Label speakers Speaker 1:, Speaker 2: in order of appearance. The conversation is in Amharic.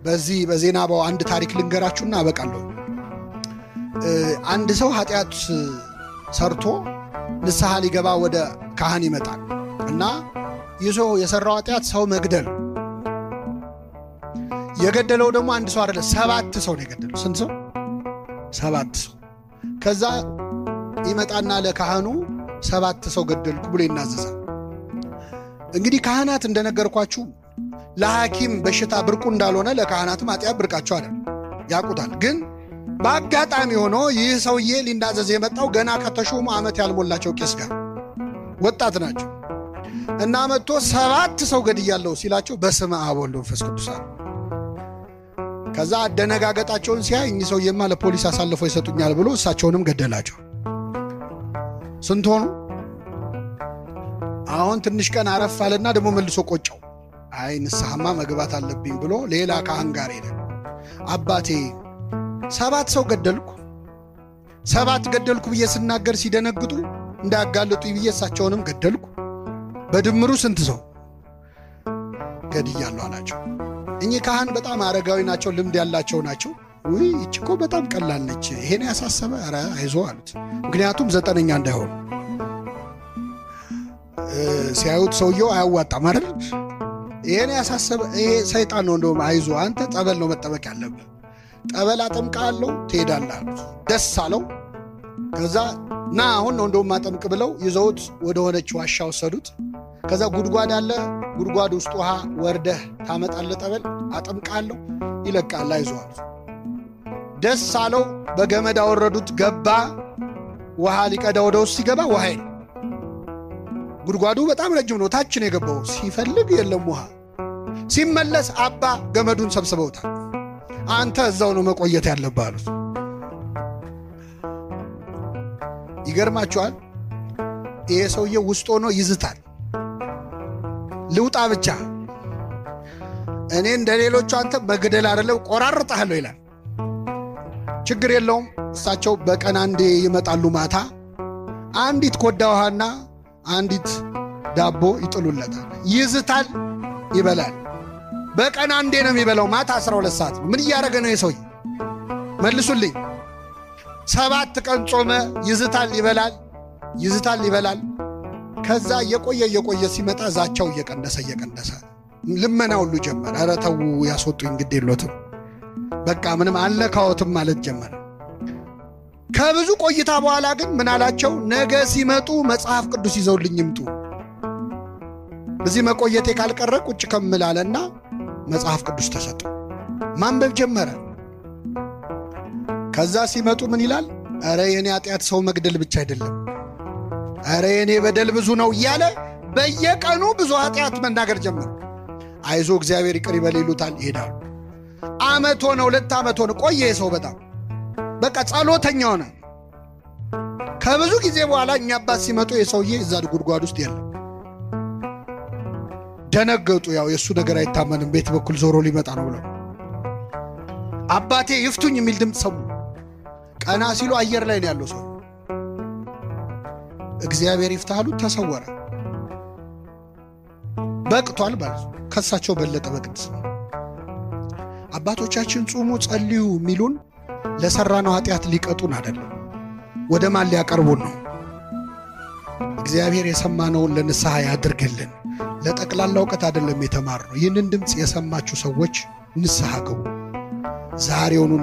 Speaker 1: በዚህ በዜናባው አንድ ታሪክ ልንገራችሁና አበቃለሁ። አንድ ሰው ኃጢአት ሰርቶ ንስሐ ሊገባ ወደ ካህን ይመጣል እና ይዞ የሰራው ኃጢአት ሰው መግደል። የገደለው ደግሞ አንድ ሰው አይደለም 7 ሰው ነው የገደለው። ስንት ሰው? 7 ሰው። ከዛ ይመጣና ለካህኑ 7 ሰው ገደልኩ ብሎ ይናዘዛል። እንግዲህ ካህናት እንደነገርኳችሁ ለሐኪም በሽታ ብርቁ እንዳልሆነ ለካህናትም ኃጢአት ብርቃቸው አይደል፣ ያውቁታል። ግን በአጋጣሚ ሆኖ ይህ ሰውዬ ሊናዘዝ የመጣው ገና ከተሾሙ ዓመት ያልሞላቸው ቄስ ጋር ወጣት ናቸው እና መጥቶ 7 ሰው ገድያለሁ ሲላቸው በስመ አብ ወወልድ ወመንፈስ ቅዱስ አሉ። ከዛ አደነጋገጣቸውን ሲያይ እኚህ ሰውዬማ ለፖሊስ አሳልፈው ይሰጡኛል ብሎ እሳቸውንም ገደላቸው። ስንት ሆኑ? አሁን ትንሽ ቀን አረፍ አለና ደግሞ መልሶ ቆጨው። አይ ንስሐማ መግባት አለብኝ ብሎ ሌላ ካህን ጋር ሄደ። አባቴ 7 ሰው ገደልኩ 7 ገደልኩ ብዬ ስናገር ሲደነግጡ እንዳያጋልጡ ብዬ እሳቸውንም ገደልኩ፣ በድምሩ ስንት ሰው ገድያለሁ አላቸው። እኚህ ካህን በጣም አረጋዊ ናቸው፣ ልምድ ያላቸው ናቸው። ውይ ይህች እኮ በጣም ቀላል ነች፣ ይሄን ያሳሰበ ኧረ አይዞ አሉት። ምክንያቱም 9ኛ እንዳይሆኑ ሲያዩት ሰውየው አያዋጣም አይደል? ይሄን ያሳሰበ ይሄ ሰይጣን ነው፣ እንደውም አይዞ አንተ ጠበል ነው መጠበቅ ያለብህ፣ ጠበል አጠምቃለሁ ትሄዳለህ አሉት። ደስ አለው። ከዛ ና አሁን ነው እንደውም አጠምቅ ብለው ይዘውት ወደ ሆነች ዋሻ ወሰዱት። ከዛ ጉድጓድ አለ፣ ጉድጓድ ውስጥ ውሃ ወርደህ ታመጣለህ፣ ጠበል አጠምቃለሁ ይለቃል፣ አይዞ አሉት። ደስ አለው። በገመድ አወረዱት፣ ገባ። ውሃ ሊቀዳ ወደ ውስጥ ሲገባ ውሃ የለም። ጉድጓዱ በጣም ረጅም ነው፣ ታች ነው የገባው። ሲፈልግ የለም ውሃ። ሲመለስ አባ ገመዱን ሰብስበውታል። አንተ እዛው ነው መቆየት ያለብህ አሉት። ይገርማችኋል፣ ይሄ ሰውዬ ውስጥ ሆኖ ይዝታል። ልውጣ ብቻ እኔ እንደ ሌሎቹ አንተ መግደል አይደለም ቆራርጣለሁ ይላል። ችግር የለውም። እሳቸው በቀን አንዴ ይመጣሉ። ማታ አንዲት ኮዳ ውሃና አንዲት ዳቦ ይጥሉለታል። ይዝታል፣ ይበላል። በቀን አንዴ ነው የሚበላው። ማታ 12 ሰዓት ነው። ምን እያደረገ ነው የሰውዬ? መልሱልኝ። 7 ቀን ጾመ። ይዝታል፣ ይበላል፣ ይዝታል፣ ይበላል። ከዛ እየቆየ ሲመጣ ዛቻው እየቀነሰ ልመና ሁሉ ጀመረ። ኧረ ተው ያስወጡኝ፣ ግድ የሎትም በቃ ምንም አልነካዎትም ማለት ጀመረ። ከብዙ ቆይታ በኋላ ግን ምን አላቸው? ነገ ሲመጡ መጽሐፍ ቅዱስ ይዘውልኝ ይምጡ፣ እዚህ መቆየቴ ካልቀረ ቁጭ ከምላለና መጽሐፍ ቅዱስ ተሰጠ። ማንበብ ጀመረ። ከዛ ሲመጡ ምን ይላል? ኧረ የኔ ኃጢአት ሰው መግደል ብቻ አይደለም፣ ኧረ የኔ በደል ብዙ ነው እያለ በየቀኑ ብዙ ኃጢአት መናገር ጀመረ። አይዞ እግዚአብሔር ይቅር ይበል ይሉታል፣ ይሄዳሉ። ዓመት ሆነ፣ 2 ዓመት ሆነ። ቆየ ሰው በጣም በቃ ጸሎተኛ ሆነ። ከብዙ ጊዜ በኋላ እኛ አባት ሲመጡ የሰውዬ እዛ ጉድጓድ ውስጥ የለም። ደነገጡ። ያው የእሱ ነገር አይታመንም፣ ቤት በኩል ዞሮ ሊመጣ ነው ብለው። አባቴ ይፍቱኝ የሚል ድምፅ ሰሙ። ቀና ሲሉ አየር ላይ ነው ያለው ሰው። እግዚአብሔር ይፍታሉ። ተሰወረ። በቅቷል ማለት ከሳቸው በለጠ በቅድስ። አባቶቻችን ጾሙ ጸልዩ የሚሉን ለሰራነው ኃጢአት ሊቀጡን አይደለም፣ ወደ ማን ሊያቀርቡን ነው። እግዚአብሔር የሰማነውን ለንስሐ ያድርግልን። ለጠቅላላ እውቀት አይደለም የተማርነው። ይህንን ድምፅ የሰማችሁ ሰዎች ንስሐ ግቡ ዛሬውኑ።